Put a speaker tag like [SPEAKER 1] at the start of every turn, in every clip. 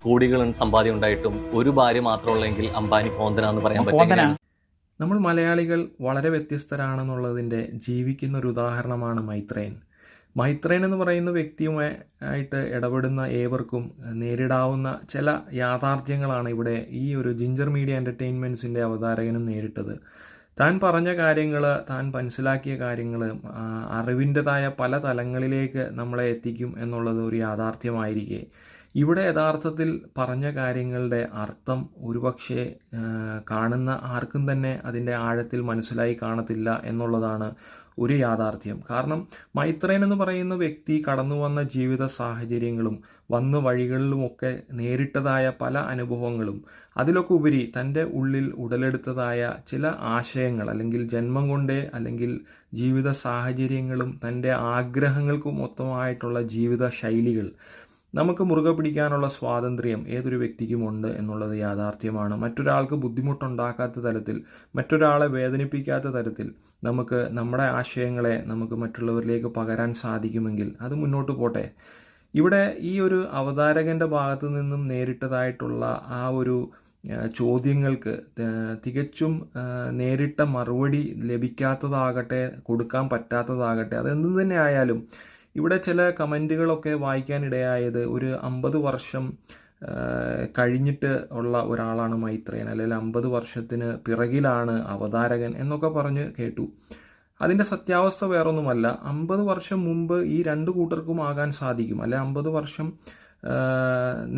[SPEAKER 1] കോടികളും സമ്പാദ്യം ഉണ്ടായിട്ടും ഒരു ഭാര്യ മാത്രമുള്ളെങ്കിൽ അംബാനി കോന്തന എന്ന് പറയാൻ പറ്റില്ല.
[SPEAKER 2] നമ്മൾ മലയാളികൾ വളരെ വ്യത്യസ്തരാണെന്നുള്ളതിൻ്റെ ജീവിക്കുന്ന ഒരു ഉദാഹരണമാണ് മൈത്രേയൻ. മൈത്രേയൻ എന്ന് പറയുന്ന വ്യക്തിയുമായിട്ട് ഇടപെടുന്ന ഏവർക്കും നേരിടാവുന്ന ചില യാഥാർത്ഥ്യങ്ങളാണ് ഇവിടെ ഈ ഒരു ജിഞ്ചർ മീഡിയ എൻ്റർടൈൻമെൻറ്റ്സിൻ്റെ അവതാരകനും നേരിട്ടത്. താൻ പറഞ്ഞ കാര്യങ്ങൾ, താൻ മനസ്സിലാക്കിയ കാര്യങ്ങൾ അറിവിൻ്റെതായ പല തലങ്ങളിലേക്ക് നമ്മളെ എത്തിക്കും എന്നുള്ളത് ഒരു യാഥാർത്ഥ്യമായിരിക്കെ, ഇവിടെ യഥാർത്ഥത്തിൽ പറഞ്ഞ കാര്യങ്ങളുടെ അർത്ഥം ഒരുപക്ഷെ കാണുന്ന ആർക്കും തന്നെ അതിൻ്റെ ആഴത്തിൽ മനസ്സിലായി കാണത്തില്ല എന്നുള്ളതാണ് ഒരു യാഥാർത്ഥ്യം. കാരണം മൈത്രേയൻ എന്ന് പറയുന്ന വ്യക്തി കടന്നു വന്ന ജീവിത സാഹചര്യങ്ങളും വന്ന വഴികളിലുമൊക്കെ നേരിട്ടതായ പല അനുഭവങ്ങളും അതിലൊക്കെ ഉപരി തൻ്റെ ഉള്ളിൽ ഉടലെടുത്തതായ ചില ആശയങ്ങൾ, അല്ലെങ്കിൽ ജന്മം കൊണ്ടേ അല്ലെങ്കിൽ ജീവിത സാഹചര്യങ്ങളും തൻ്റെ ആഗ്രഹങ്ങൾക്കും മൊത്തമായിട്ടുള്ള ജീവിത ശൈലികൾ നമുക്ക് മുറുകെ പിടിക്കാനുള്ള സ്വാതന്ത്ര്യം ഏതൊരു വ്യക്തിക്കുമുണ്ട് എന്നുള്ളത് യാഥാർത്ഥ്യമാണ്. മറ്റൊരാൾക്ക് ബുദ്ധിമുട്ടുണ്ടാക്കാത്ത തരത്തിൽ, മറ്റൊരാളെ വേദനിപ്പിക്കാത്ത തരത്തിൽ നമുക്ക് നമ്മുടെ ആശയങ്ങളെ നമുക്ക് മറ്റുള്ളവരിലേക്ക് പകരാൻ സാധിക്കുമെങ്കിൽ അത് മുന്നോട്ട് പോട്ടെ. ഇവിടെ ഈ ഒരു അവതാരകൻ്റെ ഭാഗത്തു നിന്നും നേരിട്ടതായിട്ടുള്ള ആ ഒരു ചോദ്യങ്ങൾക്ക് തികച്ചും നേരിട്ട മറുപടി ലഭിക്കാത്തതാകട്ടെ, കൊടുക്കാൻ പറ്റാത്തതാകട്ടെ, അതെന്ത് തന്നെ ആയാലും ഇവിടെ ചില കമൻറ്റുകളൊക്കെ വായിക്കാനിടയായത് ഒരു 50 വർഷം കഴിഞ്ഞിട്ട് ഉള്ള ഒരാളാണ് മൈത്രേയൻ, അല്ലെങ്കിൽ 50 വർഷത്തിന് പിറകിലാണ് അവതാരകൻ എന്നൊക്കെ പറഞ്ഞ് കേട്ടു. അതിൻ്റെ സത്യാവസ്ഥ വേറൊന്നുമല്ല. 50 വർഷം മുമ്പ് ഈ രണ്ട് കൂട്ടർക്കും ആകാൻ സാധിക്കും, അല്ലെ 50 വർഷം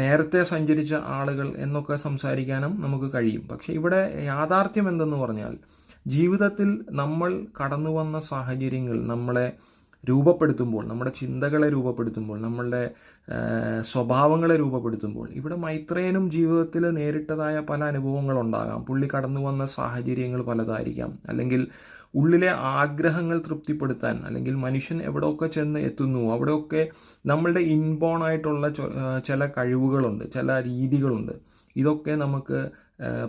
[SPEAKER 2] നേരത്തെ സഞ്ചരിച്ച ആളുകൾ എന്നൊക്കെ സംസാരിക്കാനും നമുക്ക് കഴിയും. പക്ഷെ ഇവിടെ യാഥാർത്ഥ്യം എന്തെന്ന് പറഞ്ഞാൽ, ജീവിതത്തിൽ നമ്മൾ കടന്നു വന്ന സാഹചര്യങ്ങൾ നമ്മളെ രൂപപ്പെടുത്തുമ്പോൾ, നമ്മുടെ ചിന്തകളെ രൂപപ്പെടുത്തുമ്പോൾ, നമ്മളുടെ സ്വഭാവങ്ങളെ രൂപപ്പെടുത്തുമ്പോൾ, ഇവിടെ മൈത്രേയനും ജീവിതത്തിൽ നേരിട്ടതായ പല അനുഭവങ്ങളുണ്ടാകാം. പുള്ളി കടന്നു വന്ന സാഹചര്യങ്ങൾ പലതായിരിക്കാം, അല്ലെങ്കിൽ ഉള്ളിലെ ആഗ്രഹങ്ങൾ തൃപ്തിപ്പെടുത്താൻ, അല്ലെങ്കിൽ മനുഷ്യൻ എവിടെയൊക്കെ ചെന്ന് എത്തുന്നു അവിടെയൊക്കെ നമ്മളുടെ ഇൻബോൺ ആയിട്ടുള്ള ചില കഴിവുകളുണ്ട്, ചില രീതികളുണ്ട്. ഇതൊക്കെ നമുക്ക്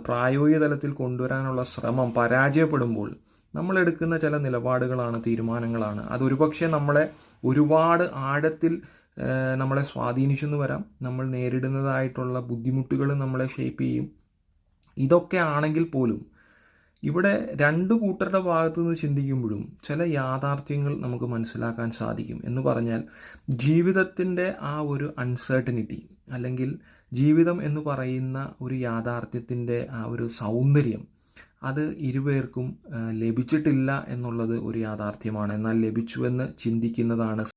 [SPEAKER 2] പ്രായോഗിക തലത്തിൽ കൊണ്ടുവരാനുള്ള ശ്രമം പരാജയപ്പെടുമ്പോൾ നമ്മളെടുക്കുന്ന ചില നിലപാടുകളാണ്, തീരുമാനങ്ങളാണ്. അതൊരുപക്ഷെ നമ്മളെ ഒരുപാട് ആഴത്തിൽ നമ്മളെ സ്വാധീനിച്ചെന്ന് വരാം. നമ്മൾ നേരിടുന്നതായിട്ടുള്ള ബുദ്ധിമുട്ടുകൾ നമ്മളെ ഷേപ്പ് ചെയ്യും. ഇതൊക്കെ ആണെങ്കിൽ പോലും ഇവിടെ രണ്ടു കൂട്ടരുടെ ഭാഗത്തു നിന്ന് ചിന്തിക്കുമ്പോഴും ചില യാഥാർത്ഥ്യങ്ങൾ നമുക്ക് മനസ്സിലാക്കാൻ സാധിക്കും. എന്ന് പറഞ്ഞാൽ, ജീവിതത്തിൻ്റെ ആ ഒരു അൺസർട്ടനിറ്റി, അല്ലെങ്കിൽ ജീവിതം എന്ന് പറയുന്ന ഒരു യാഥാർത്ഥ്യത്തിൻ്റെ ആ ഒരു സൗന്ദര്യം, അത് ഇരുപേർക്കും ലഭിച്ചിട്ടില്ല എന്നുള്ളത് ഒരു യാഥാർത്ഥ്യമാണ്. എന്നാൽ ലഭിച്ചുവെന്ന് ചിന്തിക്കുന്നതാണ്